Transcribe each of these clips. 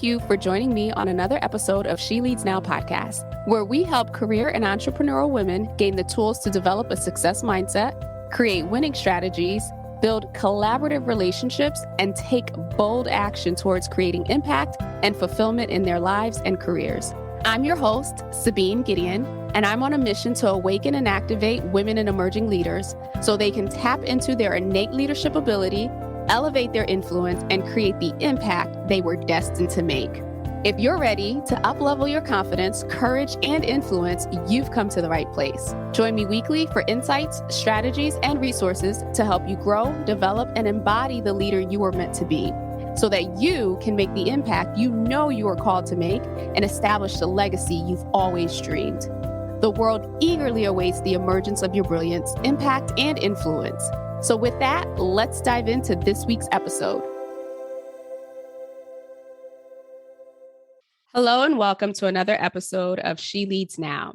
Thank you for joining me on another episode of She Leads Now podcast, where we help career and entrepreneurial women gain the tools to develop a success mindset, create winning strategies, build collaborative relationships, and take bold action towards creating impact and fulfillment in their lives and careers. I'm your host, Sabine Gideon, and I'm on a mission to awaken and activate women and emerging leaders so they can tap into their innate leadership ability, elevate their influence, and create the impact they were destined to make. If you're ready to up-level your confidence, courage, and influence, you've come to the right place. Join me weekly for insights, strategies, and resources to help you grow, develop, and embody the leader you were meant to be, so that you can make the impact you know you are called to make and establish the legacy you've always dreamed. The world eagerly awaits the emergence of your brilliance, impact, and influence. So with that, let's dive into this week's episode. Hello and welcome to another episode of She Leads Now.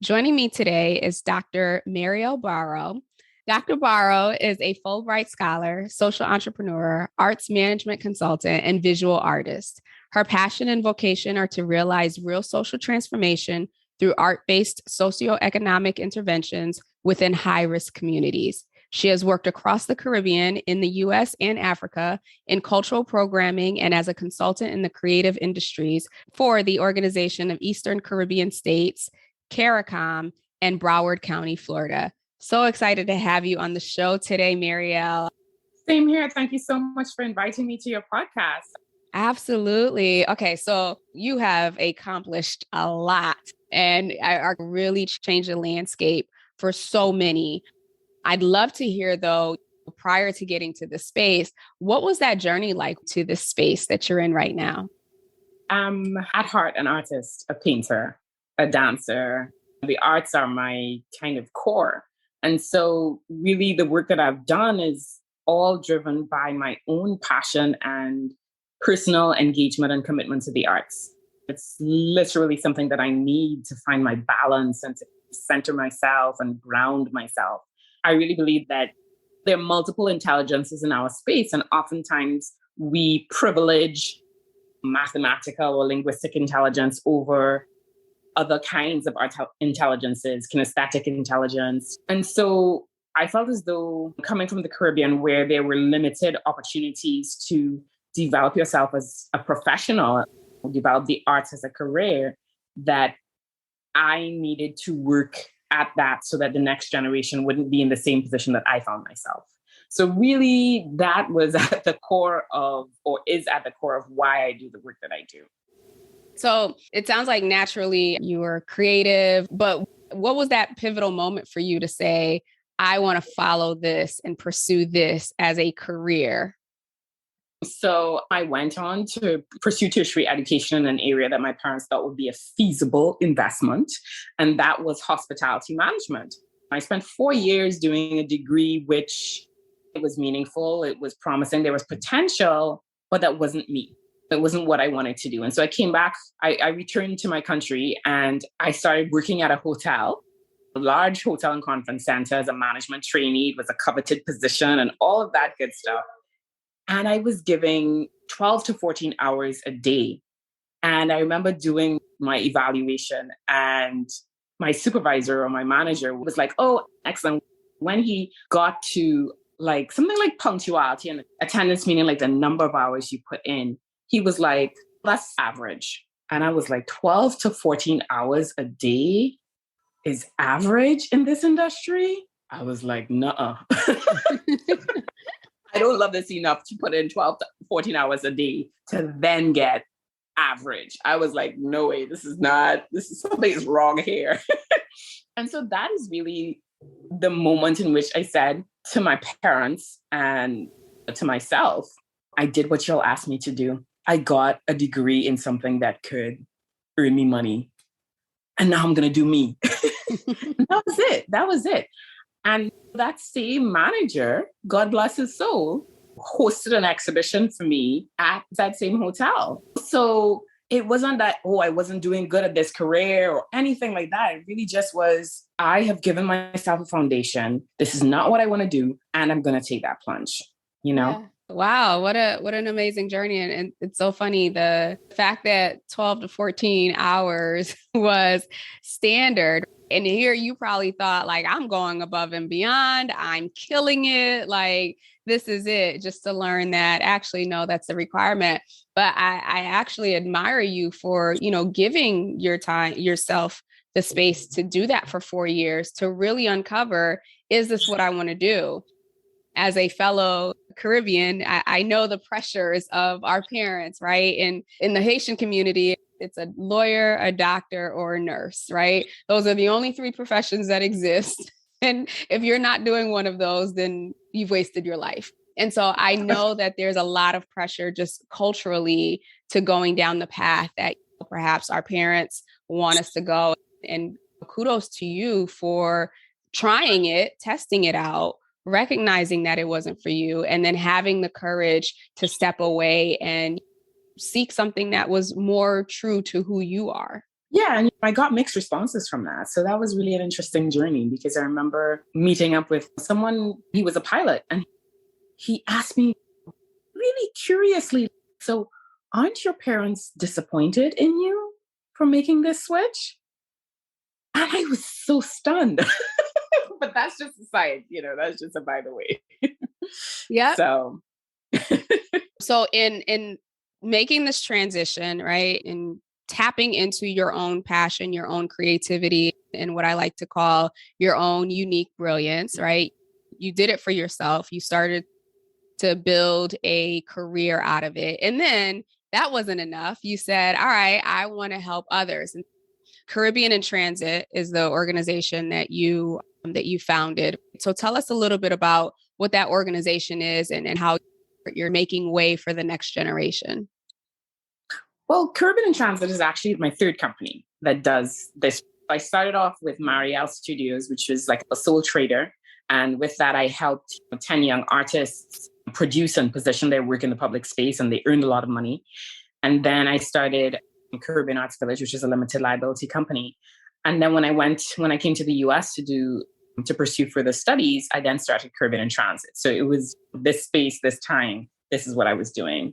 Joining me today is Dr. Marielle Barrow. Dr. Barrow is a Fulbright scholar, social entrepreneur, arts management consultant, and visual artist. Her passion and vocation are to realize real social transformation through art-based socioeconomic interventions within high-risk communities. She has worked across the Caribbean, in the U.S. and Africa, in cultural programming and as a consultant in the creative industries for the Organization of Eastern Caribbean States, CARICOM, and Broward County, Florida. So excited to have you on the show today, Marielle. Same here. Thank you so much for inviting me to your podcast. Absolutely. Okay, so you have accomplished a lot and are really changed the landscape for so many. I'd love to hear, though, prior to getting to the space, what was that journey like to this space that you're in right now? I'm at heart an artist, a painter, a dancer. The arts are my kind of core. And so really the work that I've done is all driven by my own passion and personal engagement and commitment to the arts. It's literally something that I need to find my balance and to center myself and ground myself. I really believe that there are multiple intelligences in our space, and oftentimes we privilege mathematical or linguistic intelligence over other kinds of intelligences, kinesthetic intelligence. And so I felt as though coming from the Caribbean, where there were limited opportunities to develop yourself as a professional, develop the arts as a career, that I needed to work at that so that the next generation wouldn't be in the same position that I found myself. So really that was at the core of, or is at the core of, why I do the work that I do. So it sounds like naturally you were creative, but what was that pivotal moment for you to say, I want to follow this and pursue this as a career? So I went on to pursue tertiary education in an area that my parents thought would be a feasible investment, and that was hospitality management. I spent 4 years doing a degree which it was meaningful, it was promising, there was potential, but that wasn't me. It wasn't what I wanted to do. And so I came back, I returned to my country, and I started working at a hotel, a large hotel and conference center as a management trainee. It was a coveted position and all of that good stuff. And I was giving 12 to 14 hours a day. And I remember doing my evaluation, and my supervisor or my manager was like, oh, excellent. When he got to like something like punctuality and attendance, meaning like the number of hours you put in, he was like, that's average. And I was like, 12 to 14 hours a day is average in this industry? I was like, nuh-uh. I don't love this enough to put in 12 to 14 hours a day to then get average. I was like, no way, something is wrong here. And so that is really the moment in which I said to my parents and to myself, I did what y'all asked me to do. I got a degree in something that could earn me money. And now I'm going to do me. That was it. And that same manager, God bless his soul, hosted an exhibition for me at that same hotel. So it wasn't that, oh, I wasn't doing good at this career or anything like that. It really just was, I have given myself a foundation. This is not what I want to do. And I'm going to take that plunge, you know? Wow, what an amazing journey. And it's so funny. The fact that 12 to 14 hours was standard. And here you probably thought like, I'm going above and beyond. I'm killing it. Like, this is it, just to learn that actually, no, that's the requirement. But I actually admire you for, giving yourself the space to do that for 4 years, to really uncover, is this what I want to do? As a fellow Caribbean, I know the pressures of our parents, right? And in the Haitian community, it's a lawyer, a doctor, or a nurse, right? Those are the only three professions that exist. And if you're not doing one of those, then you've wasted your life. And so I know that there's a lot of pressure just culturally to going down the path that perhaps our parents want us to go. And kudos to you for trying it, testing it out, recognizing that it wasn't for you, and then having the courage to step away and seek something that was more true to who you are. Yeah, and I got mixed responses from that. So that was really an interesting journey, because I remember meeting up with someone, he was a pilot, and he asked me really curiously, so aren't your parents disappointed in you for making this switch? And I was so stunned. But that's just a side, that's just a by the way. Yeah. So So in making this transition, right, and tapping into your own passion, your own creativity, and what I like to call your own unique brilliance, right? You did it for yourself. You started to build a career out of it. And then that wasn't enough. You said, all right, I want to help others. And Caribbean InTransit is the organization that you founded. So tell us a little bit about what that organization is, and how you're making way for the next generation. Well, Caribbean InTransit is actually my third company that does this. I started off with Marielle Studios, which was like a sole trader. And with that, I helped 10 young artists produce and position their work in the public space, and they earned a lot of money. And then I started Caribbean Arts Village, which is a limited liability company. And then when I came to the US to pursue further studies, I then started Caribbean InTransit. So it was this space, this time, this is what I was doing.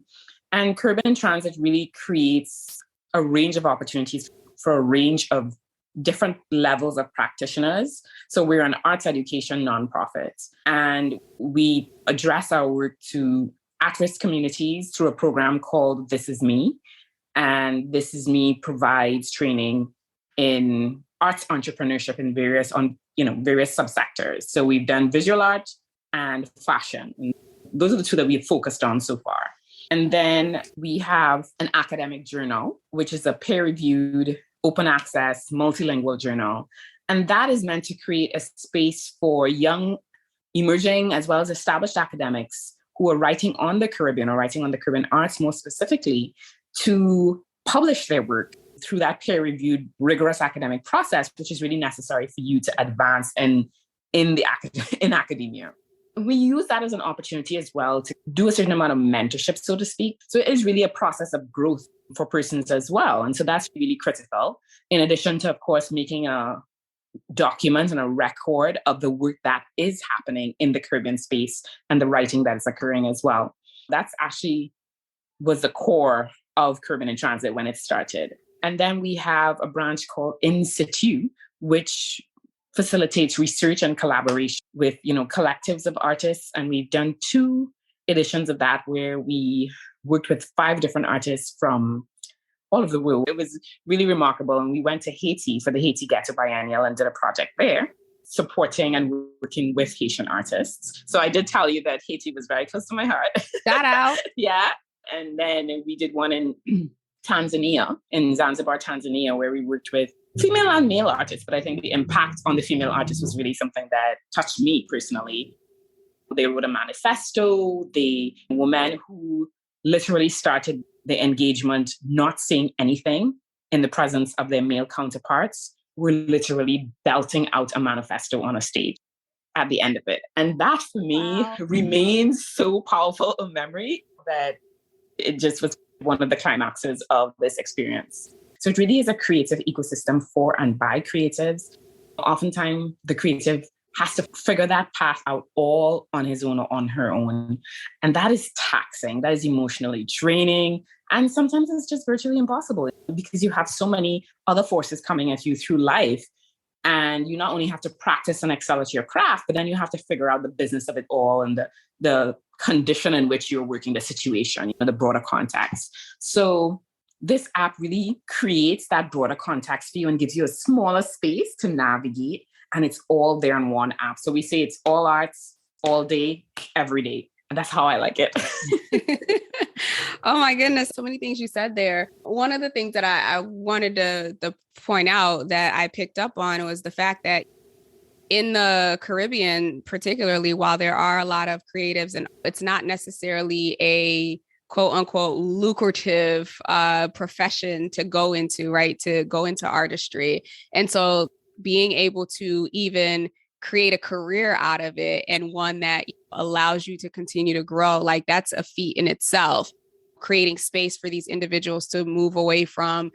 And Caribbean InTransit really creates a range of opportunities for a range of different levels of practitioners. So we're an arts education nonprofit, and we address our work to at-risk communities through a program called This Is Me. And This Is Me provides training in arts entrepreneurship in various subsectors. So we've done visual art and fashion. And those are the two that we've focused on so far. And then we have an academic journal, which is a peer-reviewed, open access, multilingual journal. And that is meant to create a space for young, emerging, as well as established academics who are writing on the Caribbean, or writing on the Caribbean arts more specifically, to publish their work through that peer-reviewed, rigorous academic process, which is really necessary for you to advance in academia. We use that as an opportunity as well to do a certain amount of mentorship, so to speak. So it is really a process of growth for persons as well. And so that's really critical, in addition to, of course, making a document and a record of the work that is happening in the Caribbean space and the writing that is occurring as well. That's actually was the core of Caribbean InTransit when it started. And then we have a branch called In Situ, which facilitates research and collaboration with, collectives of artists. And we've done 2 editions of that where we worked with 5 different artists from all over the world. It was really remarkable. And we went to Haiti for the Haiti Ghetto Biennial and did a project there, supporting and working with Haitian artists. So I did tell you that Haiti was very close to my heart. Shout out. Yeah. And then we did one in Tanzania, in Zanzibar, Tanzania, where we worked with female and male artists. But I think the impact on the female artists was really something that touched me personally. They wrote a manifesto. The woman who literally started the engagement not saying anything in the presence of their male counterparts were literally belting out a manifesto on a stage at the end of it. And that for me remains so powerful a memory that it just was one of the climaxes of this experience. So it really is a creative ecosystem for and by creatives. Oftentimes, the creative has to figure that path out all on his own or on her own. And that is taxing, that is emotionally draining. And sometimes it's just virtually impossible because you have so many other forces coming at you through life. And you not only have to practice and excel at your craft, but then you have to figure out the business of it all and the condition in which you're working, the situation, the broader context. So this app really creates that broader context for you and gives you a smaller space to navigate. And it's all there in one app. So we say it's all arts, all day, every day. And that's how I like it. Oh my goodness. So many things you said there. One of the things that I wanted to point out that I picked up on was the fact that in the Caribbean, particularly, while there are a lot of creatives and it's not necessarily a quote unquote lucrative profession to go into, right? To go into artistry. And so being able to even create a career out of it and one that allows you to continue to grow, like that's a feat in itself. Creating space for these individuals to move away from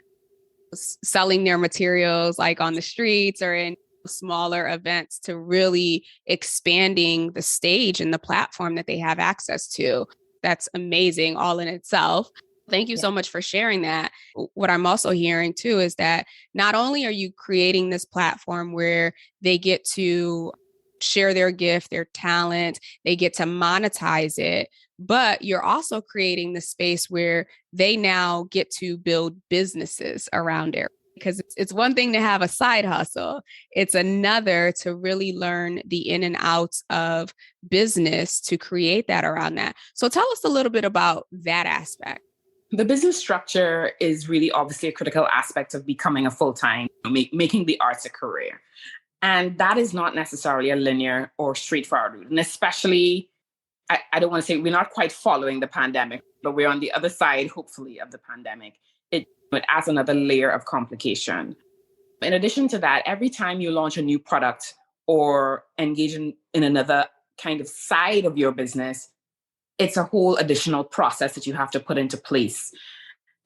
selling their materials like on the streets or in smaller events to really expanding the stage and the platform that they have access to. That's amazing all in itself. Thank you so much for sharing that. What I'm also hearing too is that not only are you creating this platform where they get to share their gift, their talent, they get to monetize it, but you're also creating the space where they now get to build businesses around it. Because it's one thing to have a side hustle. It's another to really learn the in and outs of business to create that around that. So tell us a little bit about that aspect. The business structure is really obviously a critical aspect of becoming a full-time, making the arts a career. And that is not necessarily a linear or straightforward route. And especially, I don't want to say we're not quite following the pandemic, but we're on the other side, hopefully, of the pandemic. It adds another layer of complication. In addition to that, every time you launch a new product or engage in another kind of side of your business, it's a whole additional process that you have to put into place.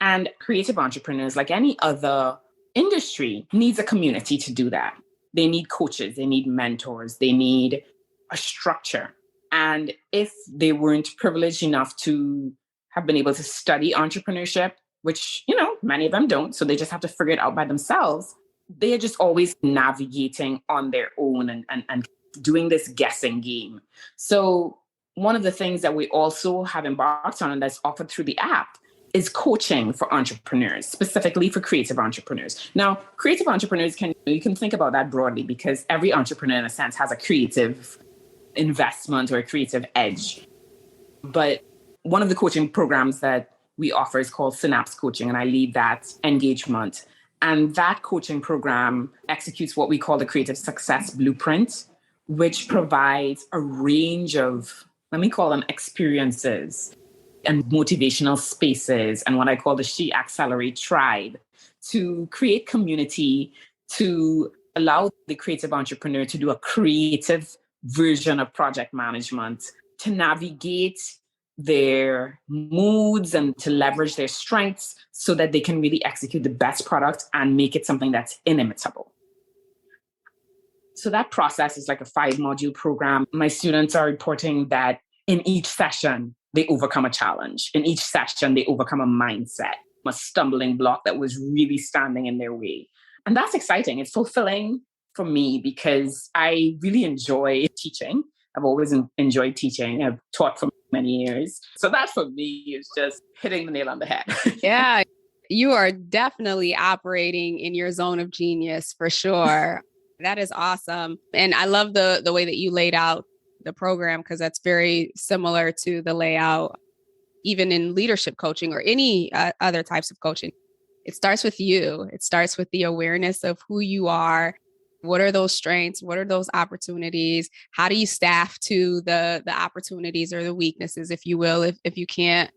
And creative entrepreneurs, like any other industry, needs a community to do that. They need coaches, they need mentors, they need a structure. And if they weren't privileged enough to have been able to study entrepreneurship, which, many of them don't, so they just have to figure it out by themselves, they're just always navigating on their own and doing this guessing game. So one of the things that we also have embarked on and that's offered through the app is coaching for entrepreneurs, specifically for creative entrepreneurs. Now, creative entrepreneurs you can think about that broadly because every entrepreneur in a sense has a creative investment or a creative edge. But one of the coaching programs that we offer is called Synapse Coaching, and I lead that engagement. And that coaching program executes what we call the Creative Success Blueprint, which provides a range of, let me call them experiences and motivational spaces, and what I call the She Accelerate Tribe, to create community, to allow the creative entrepreneur to do a creative version of project management, to navigate their moods and to leverage their strengths so that they can really execute the best product and make it something that's inimitable. So that process is like a 5-module program. My students are reporting that in each session, they overcome a challenge. In each session, they overcome a mindset, a stumbling block that was really standing in their way. And that's exciting. It's fulfilling for me because I really enjoy teaching. I've always enjoyed teaching. I've taught for many years. So that for me is just hitting the nail on the head. Yeah, you are definitely operating in your zone of genius for sure. That is awesome. And I love the way that you laid out the program because that's very similar to the layout, even in leadership coaching or any other types of coaching. It starts with you. It starts with the awareness of who you are. What are those strengths? What are those opportunities? How do you staff to the opportunities or the weaknesses, if you will, if you can't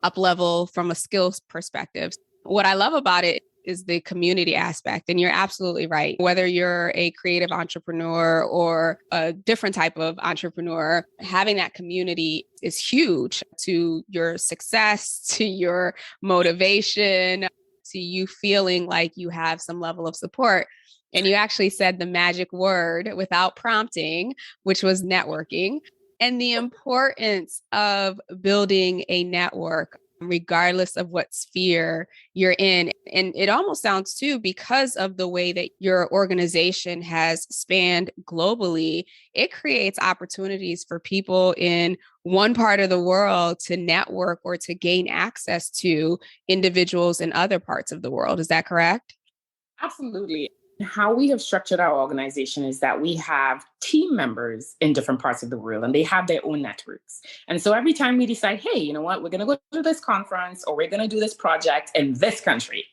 up level from a skills perspective? What I love about it is the community aspect. And you're absolutely right. Whether you're a creative entrepreneur or a different type of entrepreneur, having that community is huge to your success, to your motivation, to you feeling like you have some level of support. And you actually said the magic word without prompting, which was networking, and the importance of building a network, regardless of what sphere you're in. And it almost sounds too, because of the way that your organization has spanned globally, it creates opportunities for people in one part of the world to network or to gain access to individuals in other parts of the world. Is that correct? Absolutely. How we have structured our organization is that we have team members in different parts of the world and they have their own networks. And so every time we decide, hey, you know what, we're going to go to this conference or we're going to do this project in this country,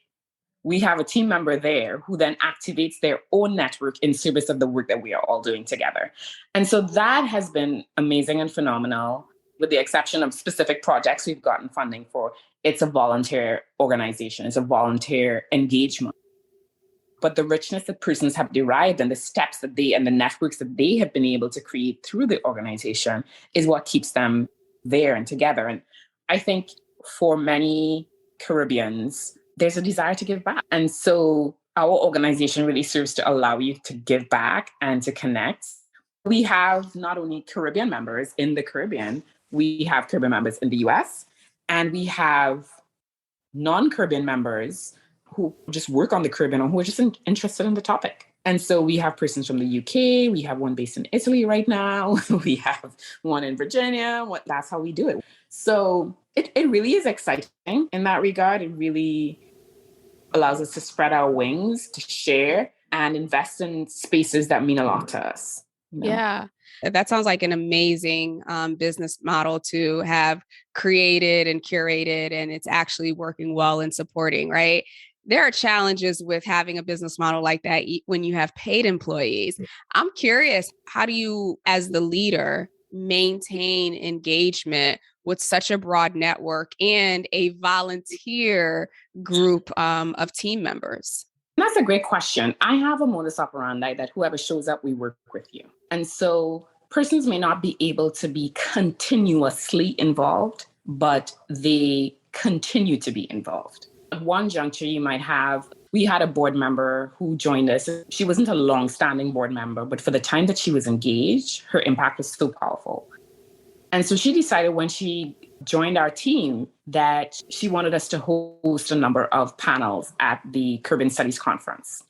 we have a team member there who then activates their own network in service of the work that we are all doing together. And so that has been amazing and phenomenal. With the exception of specific projects we've gotten funding for, it's a volunteer organization, it's a volunteer engagement. But the richness that persons have derived and the steps that they and the networks that they have been able to create through the organization is what keeps them there and together. And I think for many Caribbeans, there's a desire to give back. And so our organization really serves to allow you to give back and to connect. We have not only Caribbean members in the Caribbean, we have Caribbean members in the US, and we have non-Caribbean members who just work on the Caribbean or who are just interested in the topic. And so we have persons from the UK, we have one based in Italy right now, we have one in Virginia. That's how we do it. So it really is exciting in that regard. It really allows us to spread our wings, to share and invest in spaces that mean a lot to us. You know? Yeah. That sounds like an amazing business model to have created and curated, and it's actually working well and supporting, right? There are challenges with having a business model like that when you have paid employees. I'm curious, how do you, as the leader, maintain engagement with such a broad network and a volunteer group of team members? That's a great question. I have a modus operandi that whoever shows up, we work with you. And so persons may not be able to be continuously involved, but they continue to be involved. At one juncture, we had a board member who joined us. She wasn't a long-standing board member, but for the time that she was engaged, her impact was so powerful. And so she decided when she joined our team that she wanted us to host a number of panels at the Caribbean Studies Conference.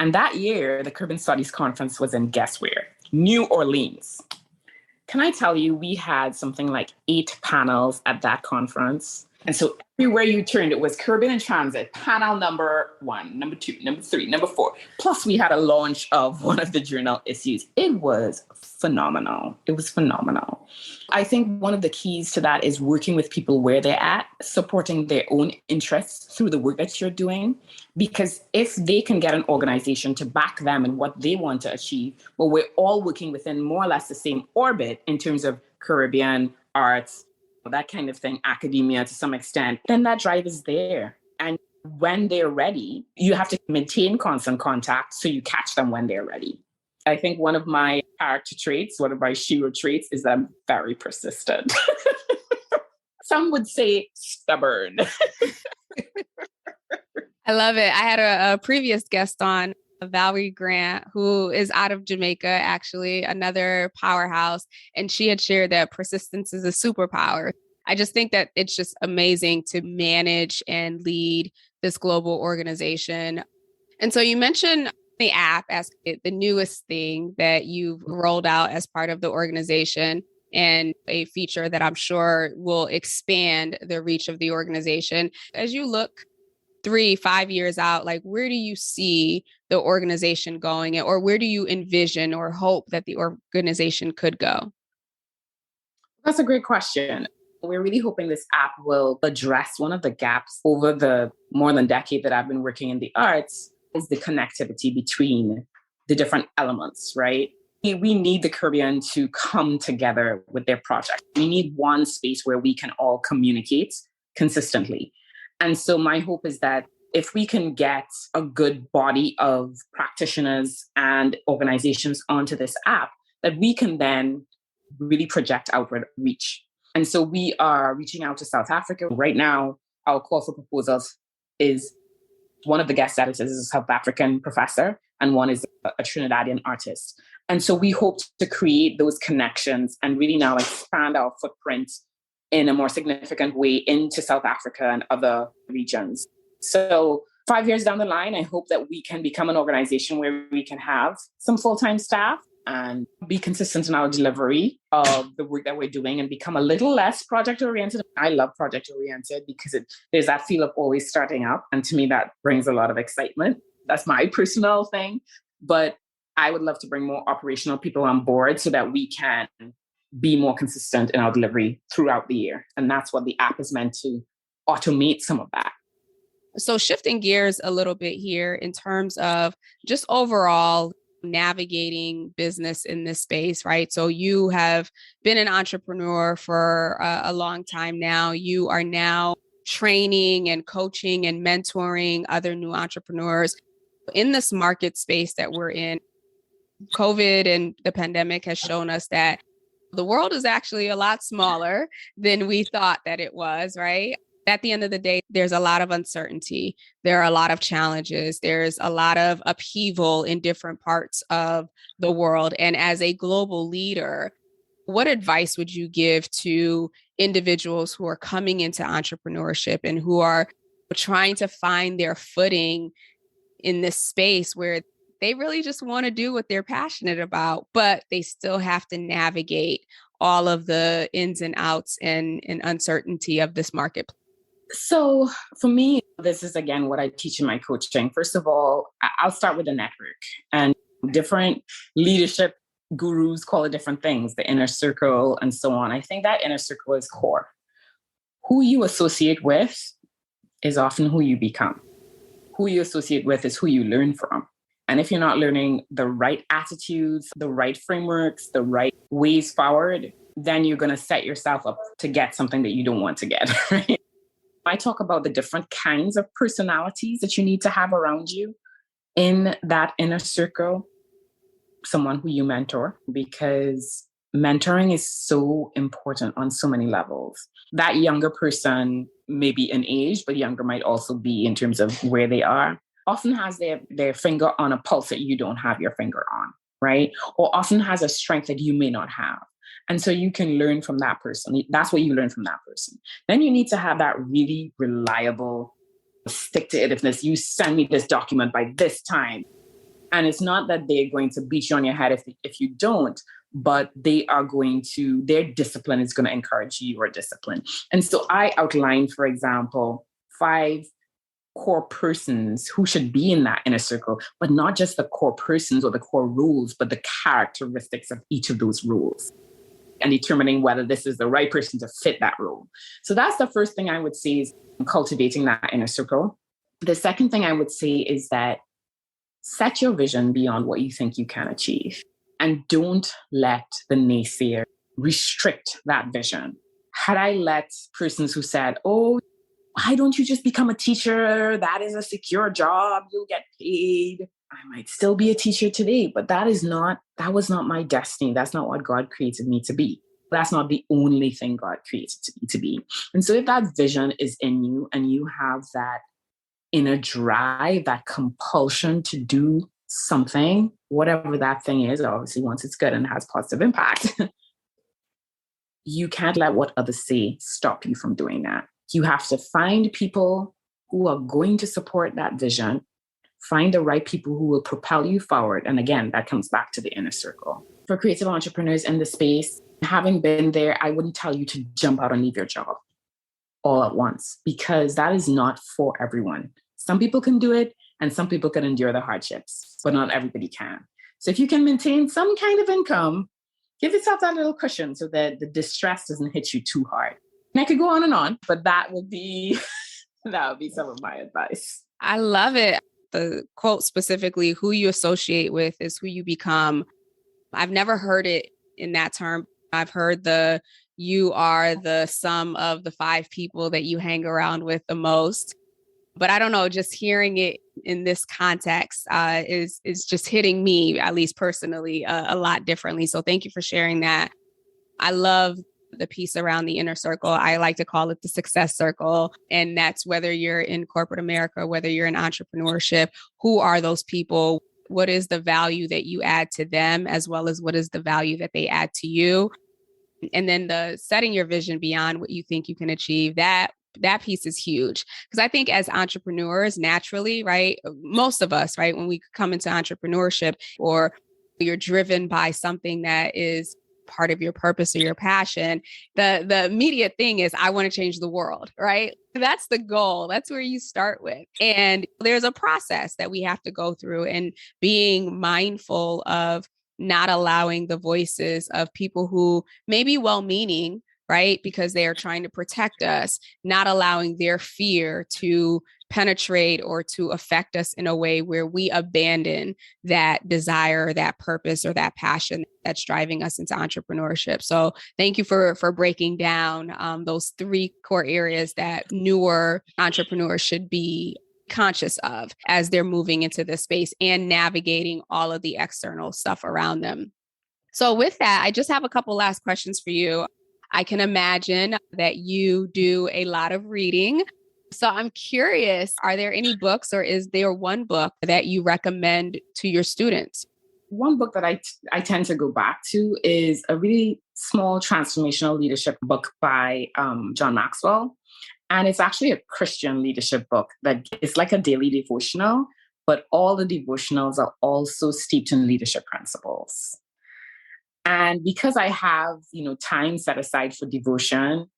And that year, the Caribbean Studies Conference was in, guess where? New Orleans. Can I tell you, we had something like 8 panels at that conference. And so everywhere you turned, it was Caribbean InTransit, panel number 1, number 2, number 3, number 4. Plus, we had a launch of one of the journal issues. It was phenomenal. It was phenomenal. I think one of the keys to that is working with people where they're at, supporting their own interests through the work that you're doing. Because if they can get an organization to back them and what they want to achieve, well, we're all working within more or less the same orbit in terms of Caribbean arts, that kind of thing, academia to some extent, then that drive is there. And when they're ready, you have to maintain constant contact so you catch them when they're ready. I think one of my character traits, one of my Shiro traits is that I'm very persistent. Some would say stubborn. I love it. I had a previous guest on, Valerie Grant, who is out of Jamaica, actually, another powerhouse. And she had shared that persistence is a superpower. I just think that it's just amazing to manage and lead this global organization. And so you mentioned the app as the newest thing that you've rolled out as part of the organization, and a feature that I'm sure will expand the reach of the organization. As you look 3-5 years out, like, where do you see the organization going, or where do you envision or hope that the organization could go? That's a great question. We're really hoping this app will address one of the gaps over the more than decade that I've been working in the arts, is the connectivity between the different elements, right? We need the Caribbean to come together with their project. We need one space where we can all communicate consistently. And so my hope is that if we can get a good body of practitioners and organizations onto this app, that we can then really project outward reach. And so we are reaching out to South Africa. Right now, our call for proposals is one of the guest editors is a South African professor and one is a Trinidadian artist. And so we hope to create those connections and really now expand our footprint in a more significant way into South Africa and other regions. So 5 years down the line, I hope that we can become an organization where we can have some full-time staff and be consistent in our delivery of the work that we're doing and become a little less project-oriented. I love project-oriented because there's that feel of always starting up. And to me, that brings a lot of excitement. That's my personal thing. But I would love to bring more operational people on board so that we can be more consistent in our delivery throughout the year. And that's what the app is meant to automate some of that. So shifting gears a little bit here in terms of just overall navigating business in this space, right? So you have been an entrepreneur for a long time now. You are now training and coaching and mentoring other new entrepreneurs in this market space that we're in. COVID and the pandemic has shown us that the world is actually a lot smaller than we thought that it was, right? At the end of the day, there's a lot of uncertainty. There are a lot of challenges. There's a lot of upheaval in different parts of the world. And as a global leader, what advice would you give to individuals who are coming into entrepreneurship and who are trying to find their footing in this space where they really just want to do what they're passionate about, but they still have to navigate all of the ins and outs and uncertainty of this market? So for me, this is, again, what I teach in my coaching. First of all, I'll start with the network, and different leadership gurus call it different things, the inner circle and so on. I think that inner circle is core. Who you associate with is often who you become. Who you associate with is who you learn from. And if you're not learning the right attitudes, the right frameworks, the right ways forward, then you're going to set yourself up to get something that you don't want to get. Right? I talk about the different kinds of personalities that you need to have around you in that inner circle. Someone who you mentor, because mentoring is so important on so many levels. That younger person may be in age, but younger might also be in terms of where they are. Often has their finger on a pulse that you don't have your finger on, right? Or often has a strength that you may not have. And so you can learn from that person. That's what you learn from that person. Then you need to have that really reliable stick-to-itiveness. You send me this document by this time. And it's not that they're going to beat you on your head if you don't, but their discipline is going to encourage your discipline. And so I outlined, for example, 5 core persons who should be in that inner circle, but not just the core persons or the core rules, but the characteristics of each of those rules and determining whether this is the right person to fit that role. So that's the first thing I would say is cultivating that inner circle. The second thing I would say is that set your vision beyond what you think you can achieve, and don't let the naysayer restrict that vision. Had I let persons who said, oh, why don't you just become a teacher? That is a secure job. You'll get paid. I might still be a teacher today, but that was not my destiny. That's not what God created me to be. That's not the only thing God created me to be. And so if that vision is in you and you have that inner drive, that compulsion to do something, whatever that thing is, obviously once it's good and has positive impact, you can't let what others say stop you from doing that. You have to find people who are going to support that vision, find the right people who will propel you forward. And again, that comes back to the inner circle. For creative entrepreneurs in the space, having been there, I wouldn't tell you to jump out and leave your job all at once, because that is not for everyone. Some people can do it and some people can endure the hardships, but not everybody can. So if you can maintain some kind of income, give yourself that little cushion so that the distress doesn't hit you too hard. And I could go on, but that would be some of my advice. I love it. The quote specifically, who you associate with is who you become. I've never heard it in that term. I've heard you are the sum of the 5 people that you hang around with the most. But I don't know, just hearing it in this context is just hitting me, at least personally, a lot differently. So thank you for sharing that. I love the piece around the inner circle. I like to call it the success circle. And that's whether you're in corporate America, whether you're in entrepreneurship, who are those people? what is the value that you add to them, as well as what is the value that they add to you. And then the setting your vision beyond what you think you can achieve, that piece is huge. Because I think as entrepreneurs, naturally, right, most of us, right, when we come into entrepreneurship, or you're driven by something that is part of your purpose or your passion, the immediate thing is, I want to change the world, right? That's the goal. That's where you start with. And there's a process that we have to go through, and being mindful of not allowing the voices of people who may be well-meaning, right? Because they are trying to protect us, not allowing their fear to penetrate or to affect us in a way where we abandon that desire, that purpose, or that passion that's driving us into entrepreneurship. So thank you for breaking down those 3 core areas that newer entrepreneurs should be conscious of as they're moving into this space and navigating all of the external stuff around them. So with that, I just have a couple last questions for you. I can imagine that you do a lot of reading. So I'm curious, are there any books, or is there one book that you recommend to your students? One book that I tend to go back to is a really small transformational leadership book by John Maxwell. And it's actually a Christian leadership book that is like a daily devotional, but all the devotionals are also steeped in leadership principles. And because I have, time set aside for devotion,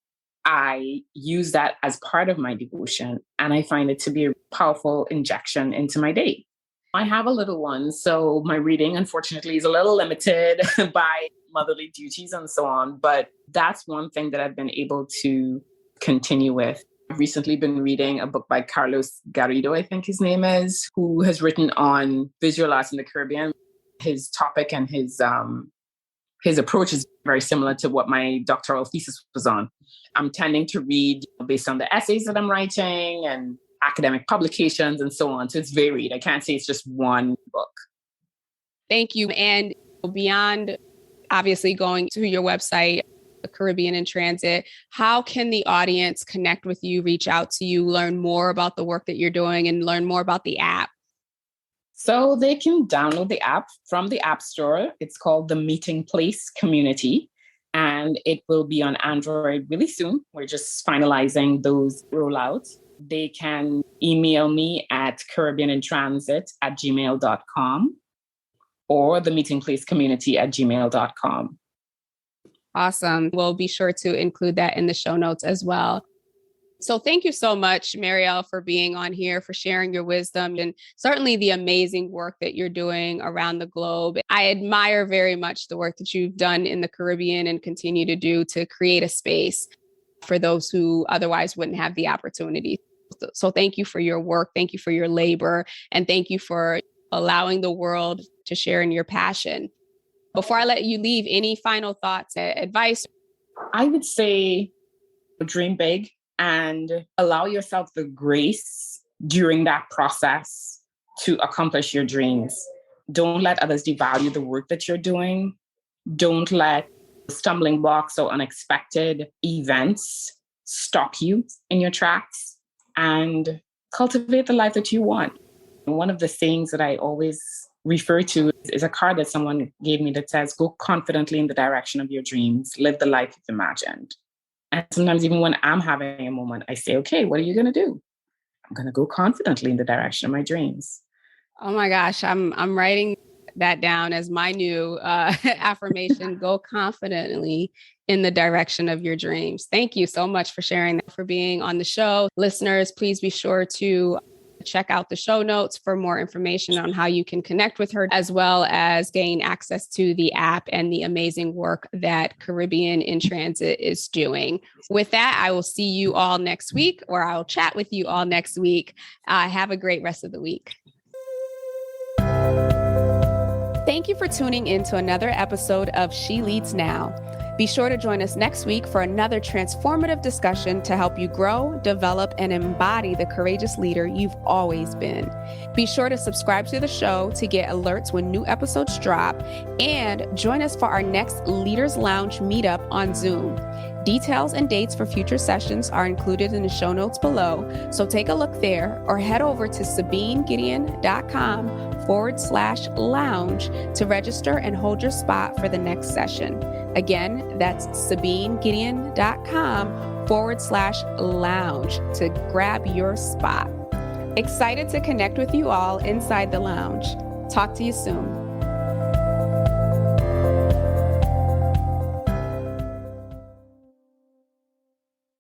I use that as part of my devotion, and I find it to be a powerful injection into my day. I have a little one, so my reading, unfortunately, is a little limited by motherly duties and so on. But that's one thing that I've been able to continue with. I've recently been reading a book by Carlos Garrido, I think his name is, who has written on visual arts in the Caribbean. His topic and his approach is very similar to what my doctoral thesis was on. I'm tending to read based on the essays that I'm writing and academic publications and so on. So it's varied. I can't say it's just one book. Thank you. And beyond obviously going to your website, Caribbean InTransit, how can the audience connect with you, reach out to you, learn more about the work that you're doing, and learn more about the app? So they can download the app from the App Store. It's called the Meeting Place Community, and it will be on Android really soon. We're just finalizing those rollouts. They can email me at caribbeanintransit@gmail.com or the Meeting Place Community @gmail.com. Awesome. We'll be sure to include that in the show notes as well. So thank you so much, Marielle, for being on here, for sharing your wisdom, and certainly the amazing work that you're doing around the globe. I admire very much the work that you've done in the Caribbean and continue to do to create a space for those who otherwise wouldn't have the opportunity. So thank you for your work. Thank you for your labor. And thank you for allowing the world to share in your passion. Before I let you leave, any final thoughts, advice? I would say dream big and allow yourself the grace during that process to accomplish your dreams. Don't let others devalue the work that you're doing. Don't let stumbling blocks or unexpected events stop you in your tracks, and cultivate the life that you want. One of the things that I always refer to is a card that someone gave me that says, go confidently in the direction of your dreams, live the life you've imagined. And sometimes even when I'm having a moment, I say, okay, what are you going to do? I'm going to go confidently in the direction of my dreams. Oh my gosh, I'm writing that down as my new affirmation. Go confidently in the direction of your dreams. Thank you so much for sharing that, for being on the show. Listeners, please be sure to check out the show notes for more information on how you can connect with her, as well as gain access to the app and the amazing work that Caribbean InTransit is doing. With that, I will see you all next week, or I'll chat with you all next week. Have a great rest of the week. Thank you for tuning in to another episode of She Leads Now. Be sure to join us next week for another transformative discussion to help you grow, develop, and embody the courageous leader you've always been. Be sure to subscribe to the show to get alerts when new episodes drop, and join us for our next Leaders Lounge meetup on Zoom. Details and dates for future sessions are included in the show notes below, so take a look there or head over to sabinegideon.com/lounge to register and hold your spot for the next session. Again, that's sabinegideon.com/lounge to grab your spot. Excited to connect with you all inside the lounge. Talk to you soon.